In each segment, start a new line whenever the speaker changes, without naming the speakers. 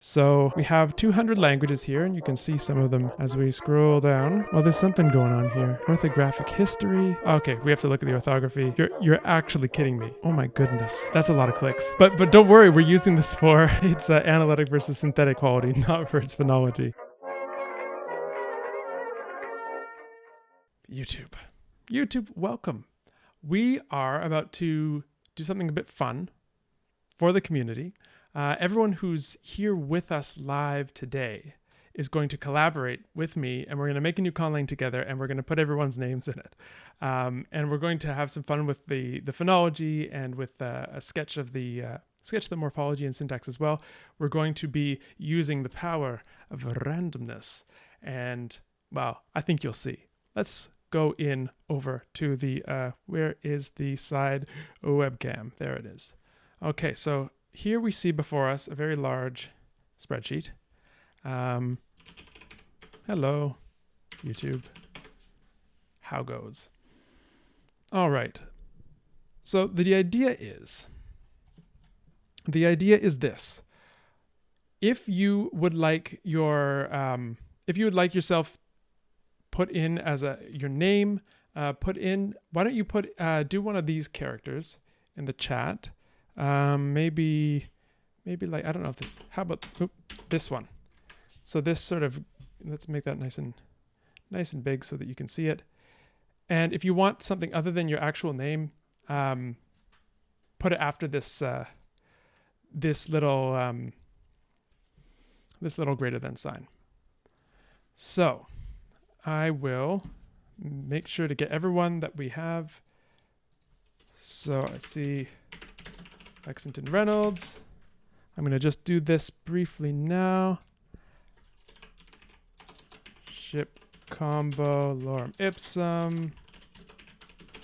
So we have 200 languages here, and you can see some of them as we scroll down. Well, there's something going on here. Orthographic history. Okay, we have to look at the orthography. You're actually kidding me. Oh my goodness. That's a lot of clicks. But don't worry, we're using this for its analytic versus synthetic quality, not for its phonology. YouTube, welcome. We are about to do something a bit fun for the community. Everyone who's here with us live today is going to collaborate with me, and we're going to make a new Conlang together, and we're going to put everyone's names in it. And we're going to have some fun with the phonology and with a sketch of the morphology and syntax as well. We're going to be using the power of randomness, and well, I think you'll see. Let's go in over to the where is the side webcam? There it is. Okay, so here we see before us a very large spreadsheet. Hello, YouTube. How goes? All right. So the idea is this. If you would like yourself put in as your name, why don't you do one of these characters in the chat? Maybe like, I don't know if this, how about this one? So this sort of, let's make that nice and big so that you can see it. And if you want something other than your actual name, put it after this little greater than sign. So I will make sure to get everyone that we have. So I see Lexington Reynolds. I'm going to just do this briefly now. Ship combo, lorem ipsum,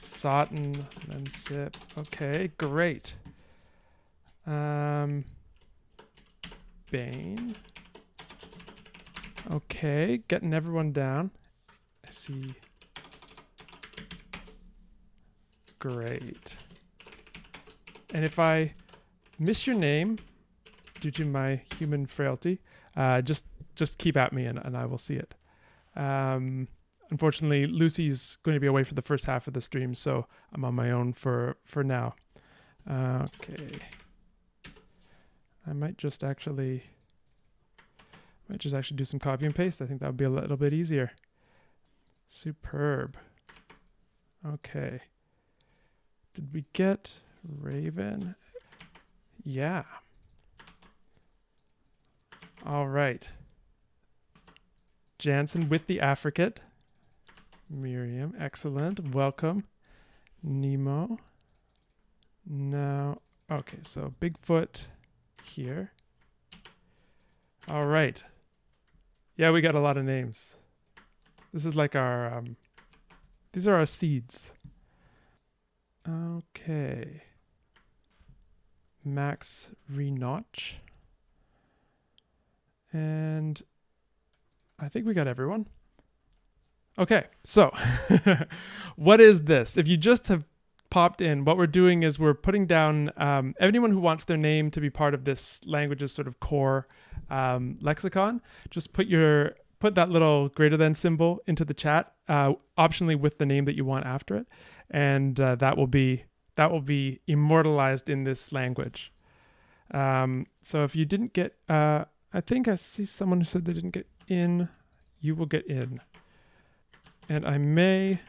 Sotten, Lemsip. Okay, great. Bane. Okay, getting everyone down. I see. Great. And if I miss your name due to my human frailty, just keep at me and I will see it. Unfortunately, Lucy's going to be away for the first half of the stream, so I'm on my own for now. Okay. I might just actually do some copy and paste. I think that would be a little bit easier. Superb. Okay. Did we get Raven? Yeah. All right. Jansen with the affricate. Miriam, excellent. Welcome. Nemo. Now, okay, so Bigfoot here. All right. Yeah, we got a lot of names. This is like our, these are our seeds. Okay. Max Renotch. And I think we got everyone. Okay, so what is this? If you just have popped in, what we're doing is we're putting down anyone who wants their name to be part of this language's sort of core lexicon. Just put that little greater than symbol into the chat, optionally with the name that you want after it, and that will be immortalized in this language. So if you didn't get, I think I see someone who said they didn't get in. You will get in, and I may.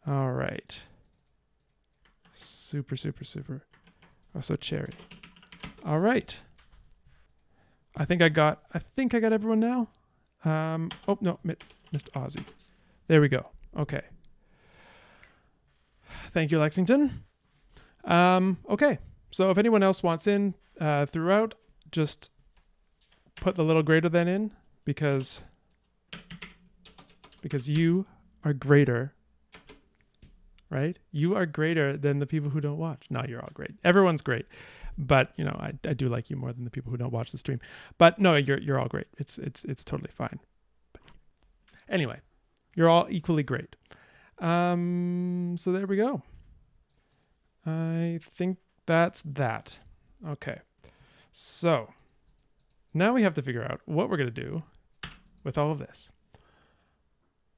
All right. Super. Oh, so Cherry. All right. I think I got everyone now. Oh no, missed Aussie. There we go. Okay. Thank you, Lexington. Okay. So if anyone else wants in throughout, just put the little greater than in because you are greater. Right? You are greater than the people who don't watch. No, you're all great. Everyone's great. But, you know, I do like you more than the people who don't watch the stream. But no, you're all great. It's totally fine. But anyway, you're all equally great. So there we go. I think that's that. Okay. So now we have to figure out what we're going to do with all of this.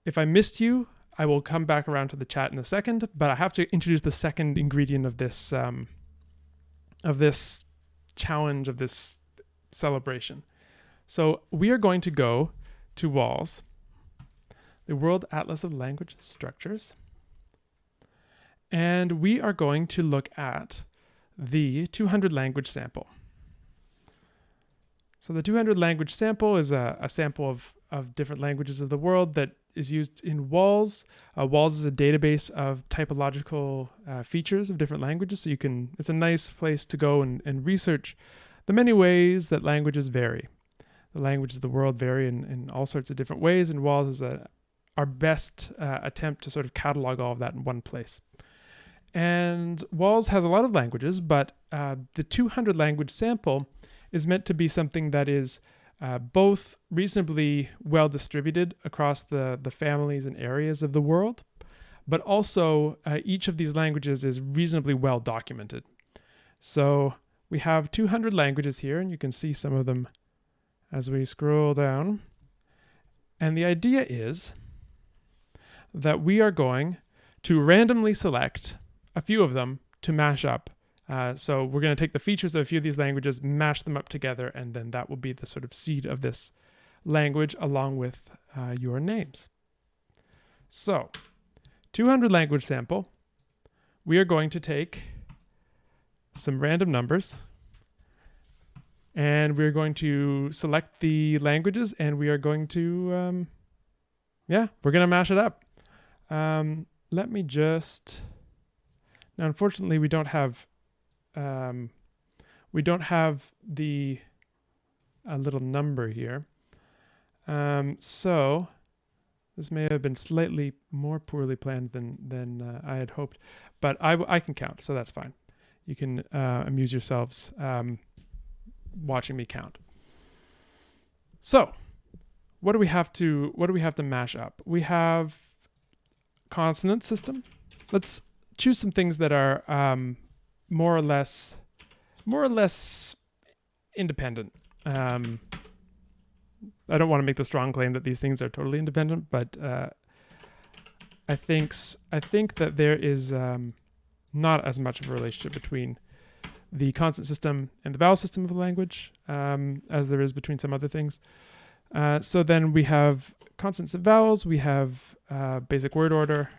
If I missed you, I will come back around to the chat in a second, but I have to introduce the second ingredient of this challenge, of this celebration. So we are going to go to WALS, the World Atlas of Language Structures, and we are going to look at the 200 language sample. So the 200 language sample is a sample of different languages of the world that is used in WALS. WALS is a database of typological features of different languages. So it's a nice place to go and research the many ways that languages vary. The languages of the world vary in all sorts of different ways, and WALS is our best attempt to sort of catalog all of that in one place. And WALS has a lot of languages, but the 200 language sample is meant to be something that is both reasonably well distributed across the families and areas of the world, but also each of these languages is reasonably well documented. So we have 200 languages here, and you can see some of them as we scroll down. And the idea is that we are going to randomly select a few of them to mash up. So we're going to take the features of a few of these languages, mash them up together, and then that will be the sort of seed of this language along with your names. So 200 language sample, we are going to take some random numbers, and we're going to select the languages, and we are going to, we're going to mash it up. Let me just, now unfortunately we don't have the little number here. So this may have been slightly more poorly planned than I had hoped, but I can count, so that's fine. You can amuse yourselves watching me count. So what do we have to mash up? We have consonant system. Let's choose some things that are more or less independent. I don't want to make the strong claim that these things are totally independent, but I think that there is not as much of a relationship between the consonant system and the vowel system of the language as there is between some other things. So then we have consonants and vowels, we have basic word order,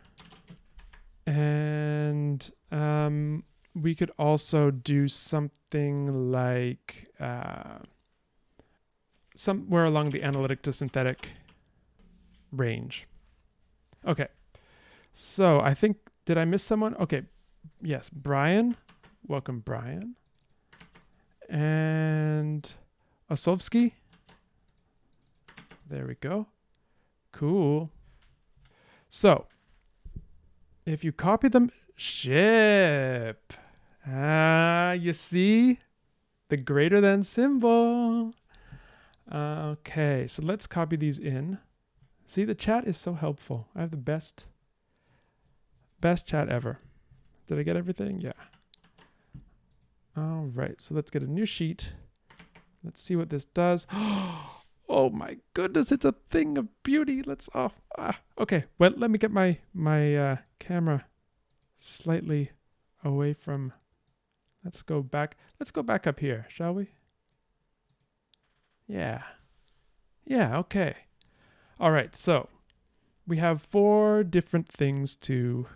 and we could also do something like somewhere along the analytic to synthetic range. Okay, so I think, did I miss someone? Okay, yes, Brian. Welcome, Brian. And Osovsky. There we go. Cool. So, if you copy them, ship. You see the greater than symbol. Okay, so let's copy these in. See, the chat is so helpful. I have the best chat ever. Did I get everything? Yeah. All right, so let's get a new sheet. Let's see what this does. Oh my goodness, it's a thing of beauty. Okay, well, let me get my camera slightly away from, let's go back up here, shall we? Yeah, okay. All right, so we have 4 different things to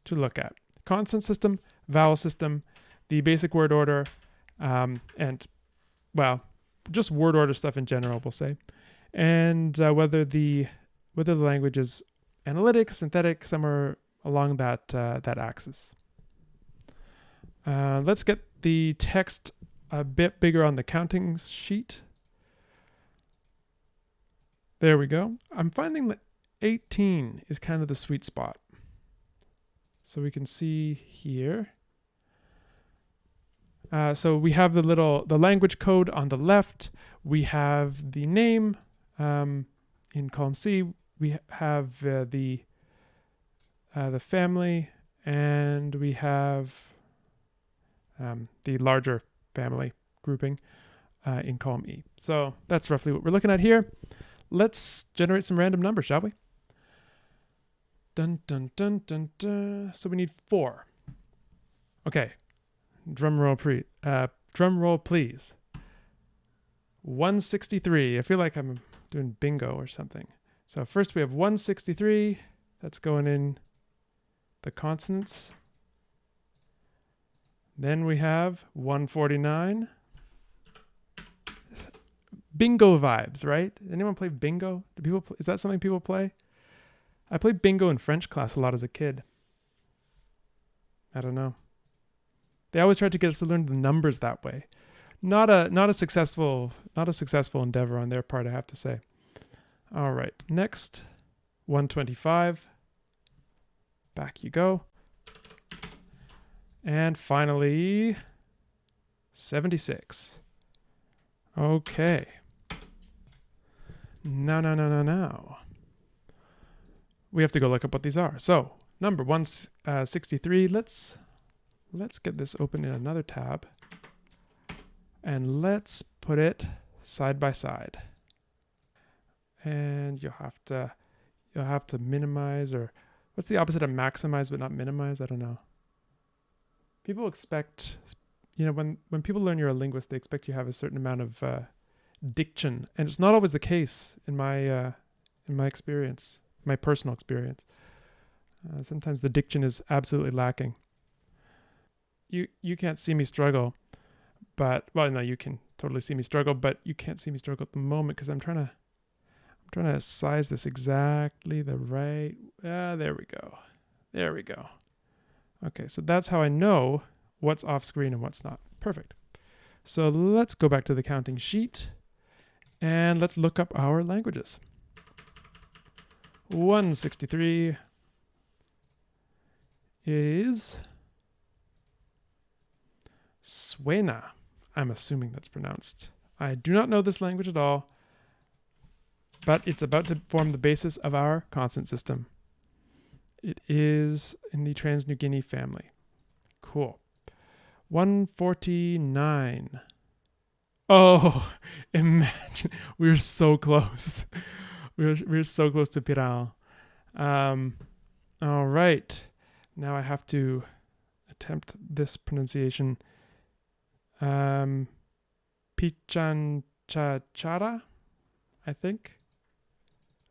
look at: consonant system, vowel system, the basic word order, and, well, just word order stuff in general, we'll say, and whether the language is analytic, synthetic, somewhere along that axis. Let's get the text a bit bigger on the counting sheet. There we go. I'm finding that 18 is kind of the sweet spot. So we can see here. So we have the language code on the left. We have the name in column C. We have the family, and we have the larger family grouping in column E. So that's roughly what we're looking at here. Let's generate some random numbers, shall we? Dun, dun, dun, dun, dun. So we need 4. Okay. Drum roll, please. 163. I feel like I'm doing bingo or something. So first we have 163. That's going in the consonants. Then we have 149. Bingo vibes, right? Anyone play bingo? Do people? Is that something people play? I played bingo in French class a lot as a kid. I don't know. They always tried to get us to learn the numbers that way. Not a successful endeavor on their part, I have to say. All right, next, 125. Back you go. And finally, 76. Okay. Now. We have to go look up what these are. So, number 163, let's get this open in another tab. And let's put it side by side. And you'll have to minimize, or what's the opposite of maximize but not minimize? I don't know. People expect, when people learn you're a linguist, they expect you have a certain amount of diction, and it's not always the case in my experience, my personal experience. Sometimes the diction is absolutely lacking. You can't see me struggle, but you can totally see me struggle, but you can't see me struggle at the moment because I'm trying to size this exactly the right. There we go. Okay, so that's how I know what's off screen and what's not. Perfect. So let's go back to the counting sheet and let's look up our languages. 163 is Suena. I'm assuming that's pronounced. I do not know this language at all, but it's about to form the basis of our consonant system. It is in the Trans-New Guinea family. Cool. 149. Oh, imagine. We're so close. We're so close to Piral. All right. Now I have to attempt this pronunciation. Pichanchachara, I think.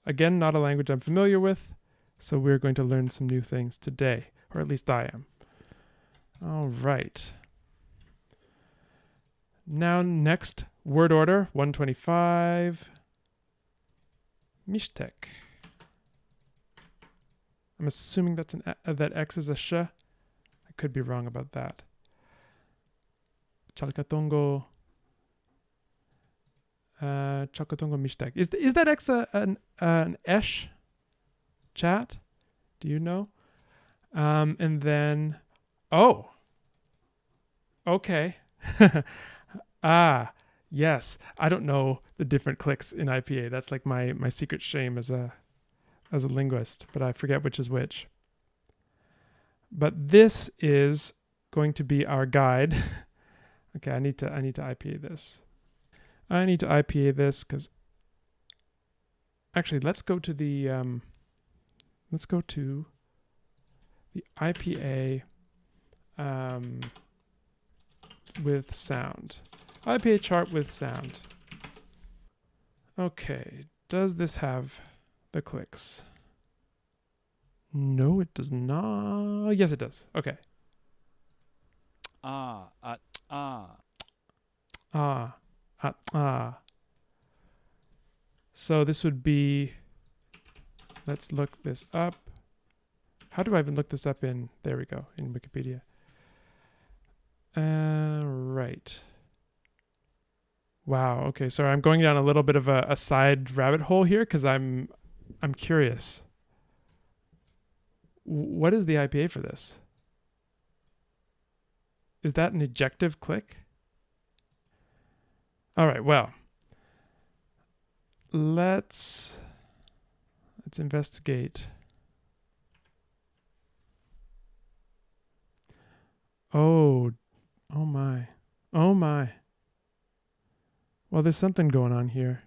Again, not a language I'm familiar with. So we're going to learn some new things today, or at least I am. All right. Now, next, word order, 125. Mishtek. I'm assuming that's that X is a sh. I could be wrong about that. Chalkatongo. Chalkatongo Mishtek. Is that X an esh? Chat, do you know? And then, okay. Yes. I don't know the different clicks in IPA. That's like my secret shame as a linguist, but I forget which is which. But this is going to be our guide. Okay, I need to IPA this. I need to IPA this because actually let's go to the IPA with sound. IPA chart with sound. Okay, does this have the clicks? No, it does not. Yes, it does. Okay. So this would be, let's look this up. How do I even look this up in, there we go, in Wikipedia. Right. Wow, okay, sorry, I'm going down a little bit of a side rabbit hole here because I'm curious. What is the IPA for this? Is that an ejective click? All right, well, let's investigate. Oh my. Well, there's something going on here.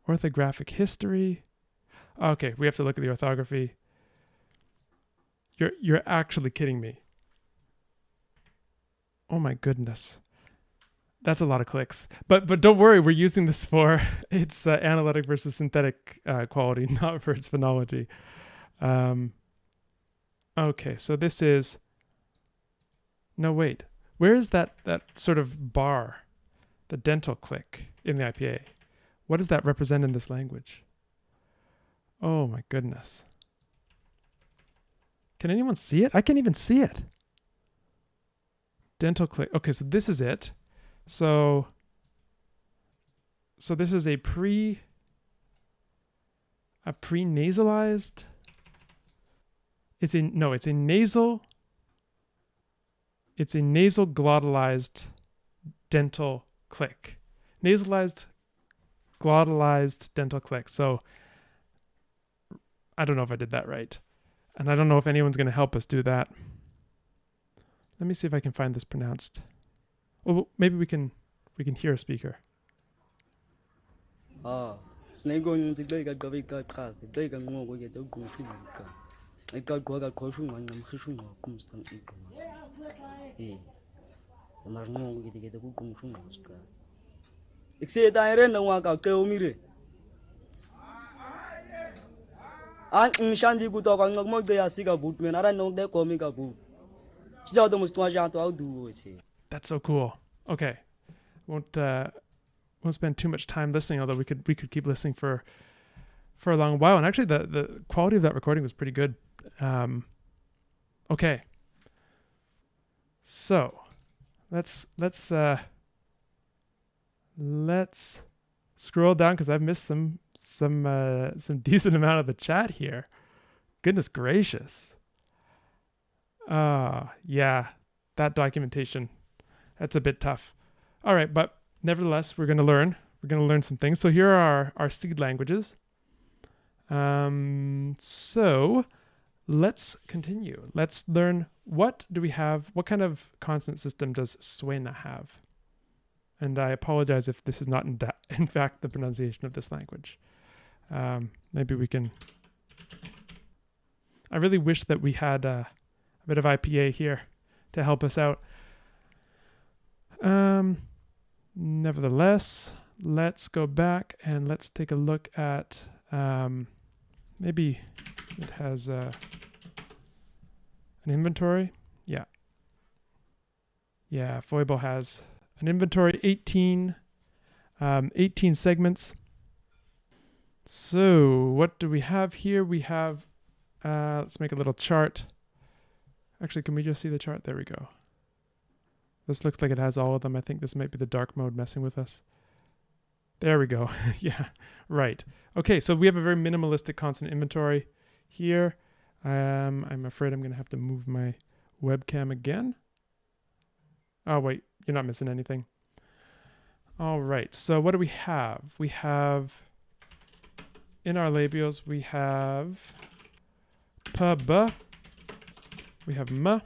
Orthographic history. Okay, we have to look at the orthography. You're actually kidding me. Oh my goodness. That's a lot of clicks. But don't worry, we're using this for its analytic versus synthetic quality, not for its phonology. Okay, so this is... No, wait. Where is that sort of bar? The dental click in the IPA. What does that represent in this language? Oh my goodness. Can anyone see it? I can't even see it. Dental click. Okay, so this is it. So this is a pre-nasalized. It's a nasal glottalized dental click. Nasalized glottalized dental click. So I don't know if I did that right. And I don't know if anyone's going to help us do that. Let me see if I can find this pronounced. Well, maybe we can hear a speaker. That's so cool. Okay, won't spend too much time listening. Although we could keep listening for a long while. And actually, the quality of that recording was pretty good. Okay, so let's scroll down because I've missed some decent amount of the chat here. Goodness gracious. Yeah, that documentation, that's a bit tough. All right, but nevertheless, we're going to learn some things. So here are our seed languages. So let's continue. Let's learn, what do we have? What kind of consonant system does Suena have? And I apologize if this is not in fact the pronunciation of this language. Maybe we can... I really wish that we had a bit of IPA here to help us out. Nevertheless, let's go back and let's take a look at... maybe it has an inventory. Yeah, Foible has an inventory, 18 segments. So what do we have here? We have, let's make a little chart. Actually, can we just see the chart? There we go. This looks like it has all of them. I think this might be the dark mode messing with us. There we go. Yeah, right. Okay, so we have a very minimalistic consonant inventory here. I'm afraid I'm going to have to move my webcam again. Oh, wait, you're not missing anything. All right, so what do we have? We have, in our labials, we have p, b. We have m.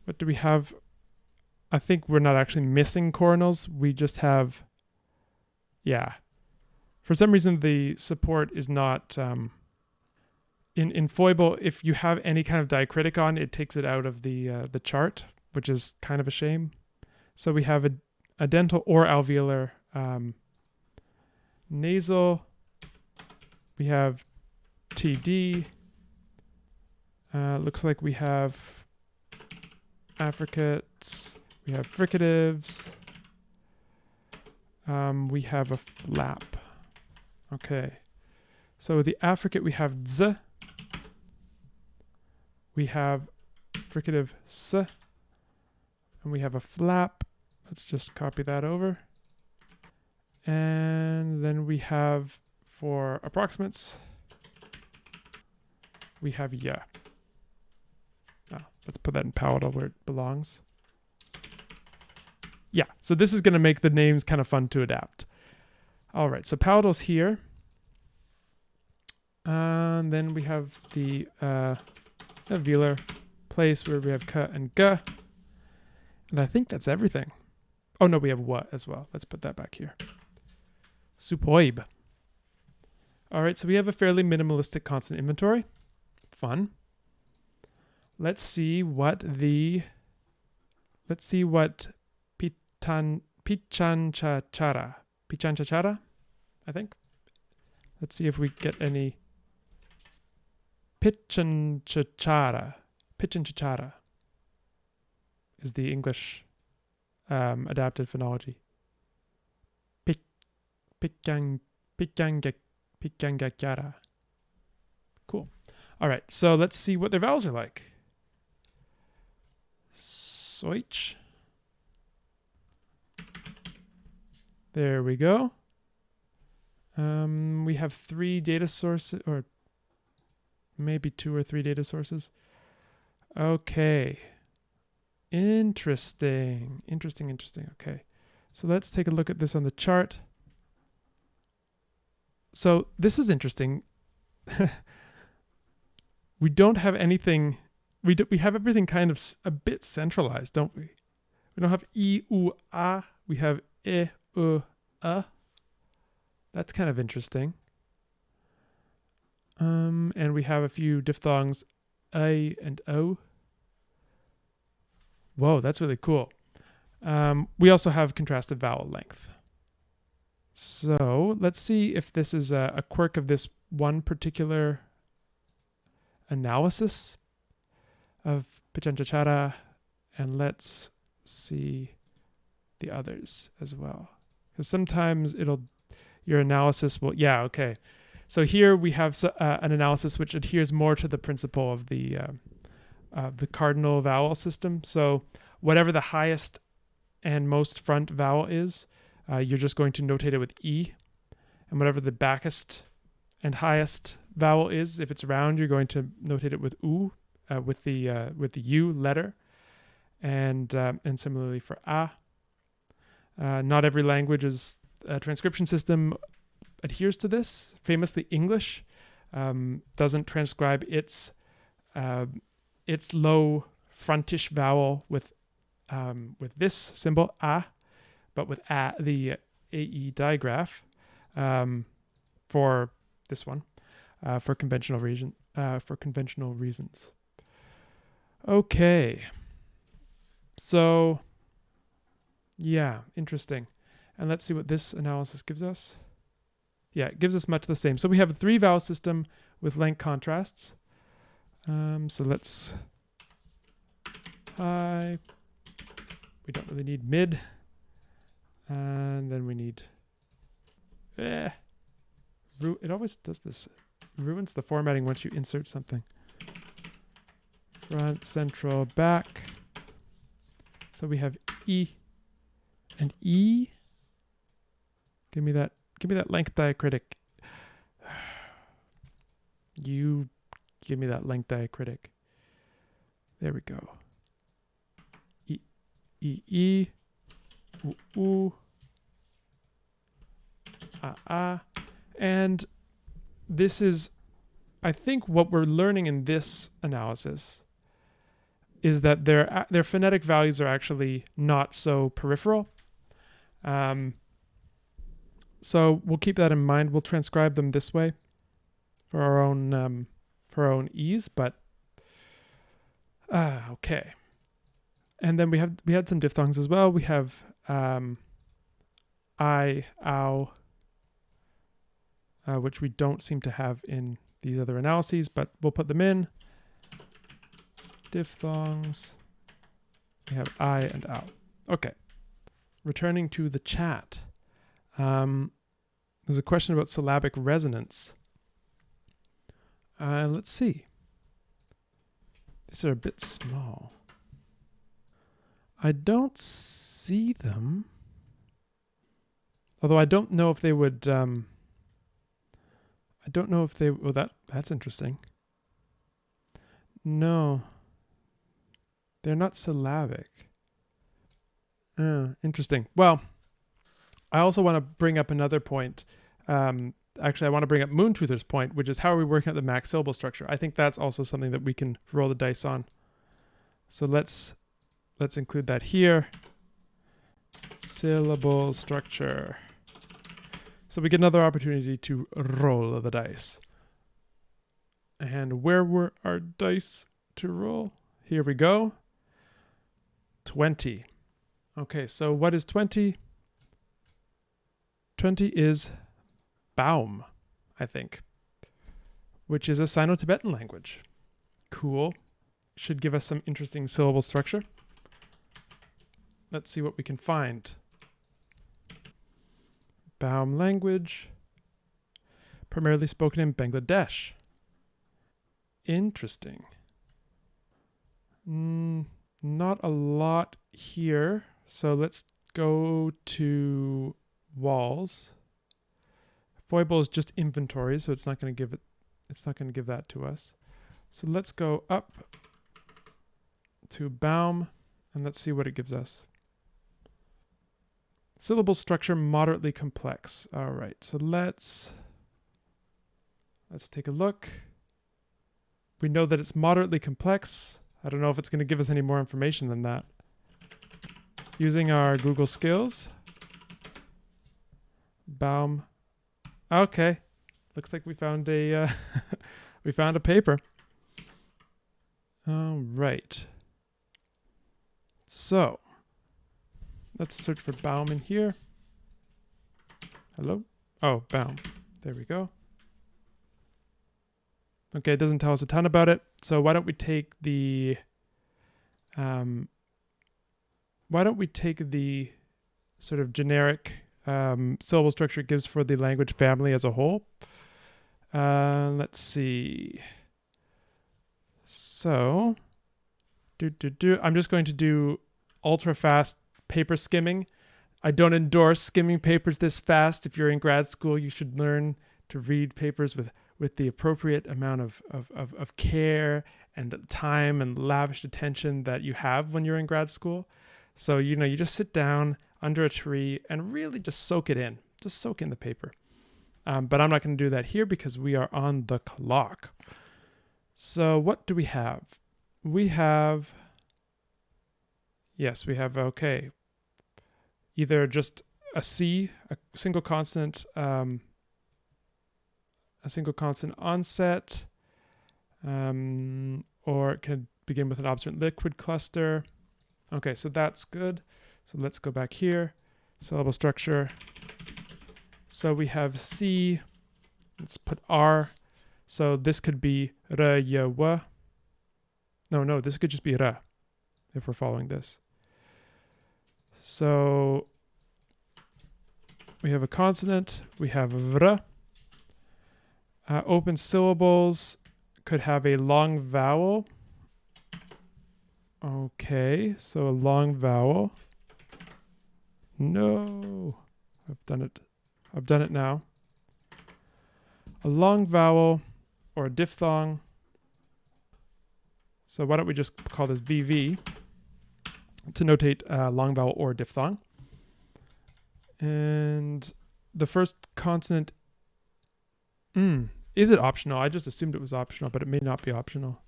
What do we have? I think we're not actually missing coronals. We just have... Yeah. For some reason, the support is not... in Foible, if you have any kind of diacritic on, it takes it out of the chart, which is kind of a shame. So we have a dental or alveolar nasal. We have TD. Looks like we have affricates. We have fricatives. We have a flap. Okay. So the affricate, we have z. We have fricative s. And we have a flap. Let's just copy that over. And then we have, for approximates, we have ya. Let's put that in palatal where it belongs. Yeah, so this is going to make the names kind of fun to adapt. All right, so palatal's here. And then we have the velar place where we have k and g. And I think that's everything. Oh no, we have what as well. Let's put that back here. Superb. All right, so we have a fairly minimalistic constant inventory. Fun. Let's see what pichanchachara, I think. Let's see if we get any pichanchachara. Pichanchachara is the English adapted phonology. Pichanchachara. Cool. All right, so let's see what their vowels are like. Soich. There we go. We have 3 data sources, or maybe 2 or 3 data sources. Okay. Interesting. Okay. So let's take a look at this on the chart. So this is interesting. We don't have anything. We have everything kind of a bit centralized, don't we? We don't have I, U, A. We have E, U, A. That's kind of interesting. And we have a few diphthongs, A and O. Whoa, that's really cool. We also have contrasted vowel length. So let's see if this is a quirk of this one particular analysis of pichanchachara, and let's see the others as well. Because sometimes your analysis will, yeah, okay. So here we have an analysis which adheres more to the principle of the cardinal vowel system. So whatever the highest and most front vowel is, you're just going to notate it with E. And whatever the backest and highest vowel is, if it's round, you're going to notate it with U, with the U letter. And similarly for A. Not every language's transcription system adheres to this. Famously, English doesn't transcribe its low frontish vowel with this symbol A, but with the AE digraph for this one for conventional reasons. Okay, so yeah, interesting. And let's see what this analysis gives us. Yeah, it gives us much the same. So we have a 3 vowel system with length contrasts. So let's high. We don't really need mid. And then we need it always does this. Ruins the formatting once you insert something. Front, central, back. So we have E and E. Give me that length diacritic. You give me that length diacritic. There we go. E, E, E, U, U, A, A. And this is, I think what we're learning in this analysis is that their phonetic values are actually not so peripheral. So we'll keep that in mind. We'll transcribe them this way for our own ease. But okay. And then we had some diphthongs as well. We have I, ow, which we don't seem to have in these other analyses, but we'll put them in. Diphthongs. We have I and ow. Okay. Returning to the chat. There's a question about syllabic resonance. Let's see. These are a bit small. I don't see them. Although I don't know if they would... I don't know if they... Oh, that's interesting. No. They're not syllabic. Interesting. Well, I also want to bring up another point. Actually, I want to bring up Moontoother's point, which is how are we working out the max syllable structure? I think that's also something that we can roll the dice on. So let's include that here. syllable structure. So we get another opportunity to roll the dice. And where were our dice to roll? Here we go. 20. Okay, so what is 20? 20 is Baum, I think, which is a Sino-Tibetan language. Cool. Should give us some interesting syllable structure. Let's see what we can find. Baum language, primarily spoken in Bangladesh. Interesting. Not a lot here. So let's go to walls. Foible is just inventory, so it's not going to give it. It's not going to give that to us. So let's go up to Baum and let's see what it gives us. Syllable structure moderately complex. All right, so let's take a look. We know that it's moderately complex. I don't know if it's going to give us any more information than that. Using our Google skills. Baum. Okay. Looks like we found a we found a paper. All right. So, let's search for Baum in here. Hello? Oh, Baum. There we go. Okay, it doesn't tell us a ton about it. So why don't we take the sort of generic syllable structure it gives for the language family as a whole. Let's see. So, I'm just going to do ultra fast paper skimming. I don't endorse skimming papers this fast. If you're in grad school, you should learn to read papers with the appropriate amount of care and time and lavish attention that you have when you're in grad school. So, you just sit down under a tree and really just soak it in. Just soak in the paper. But I'm not going to do that here because we are on the clock. So what do we have? We have, okay, either just a C, a single consonant onset, or it could begin with an observant liquid cluster. Okay, so that's good. So let's go back here. Syllable structure. So we have C. Let's put R. So this could be R, Y, W. No, this could just be R if we're following this. So we have a consonant. We have R. Open syllables could have a long vowel. Okay, so a long vowel. No, I've done it now. A long vowel or a diphthong. So why don't we just call this VV to notate long vowel or diphthong. And the first consonant, is it optional? I just assumed it was optional, but it may not be optional.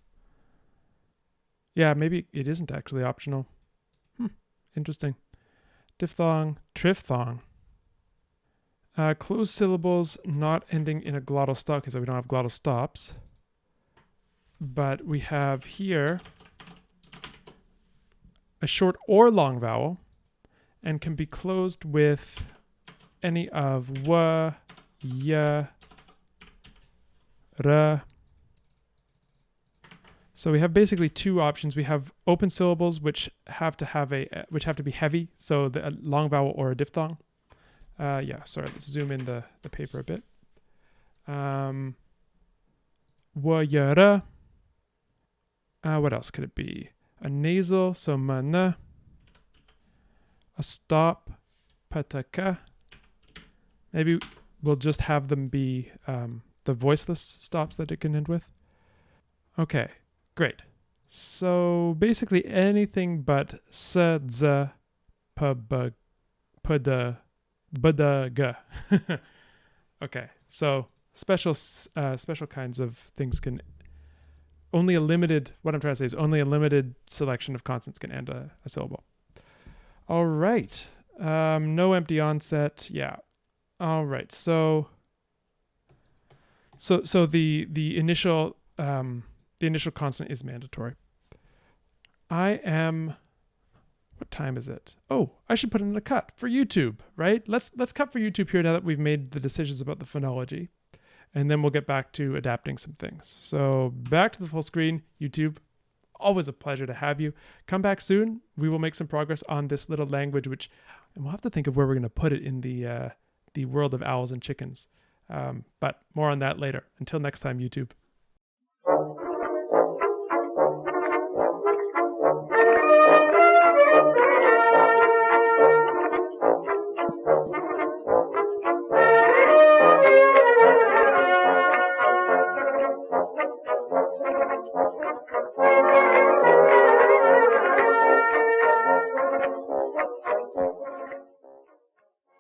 Yeah, maybe it isn't actually optional. Interesting. Diphthong, triphthong. Closed syllables not ending in a glottal stop because we don't have glottal stops. But we have here a short or long vowel and can be closed with any of w, y, r. So we have basically two options. We have open syllables which have to be heavy, so the long vowel or a diphthong. Let's zoom in the paper a bit. W, y, r. What else could it be? A nasal, so mana. A stop, pataka. Maybe we'll just have them be the voiceless stops that it can end with. Okay, great. So basically anything but s, z, p, b, p, d, b, d, g. Okay, so special kinds of things can only a limited, what I'm trying to say is only a limited selection of consonants can end a syllable. All right. No empty onset. Yeah. All right. So the initial consonant is mandatory. What time is it? Oh, I should put in a cut for YouTube, right? Let's cut for YouTube here now that we've made the decisions about the phonology. And then we'll get back to adapting some things. So back to the full screen, YouTube. Always a pleasure to have you. Come back soon. We will make some progress on this little language, and we'll have to think of where we're going to put it in the world of owls and chickens. But more on that later. Until next time, YouTube.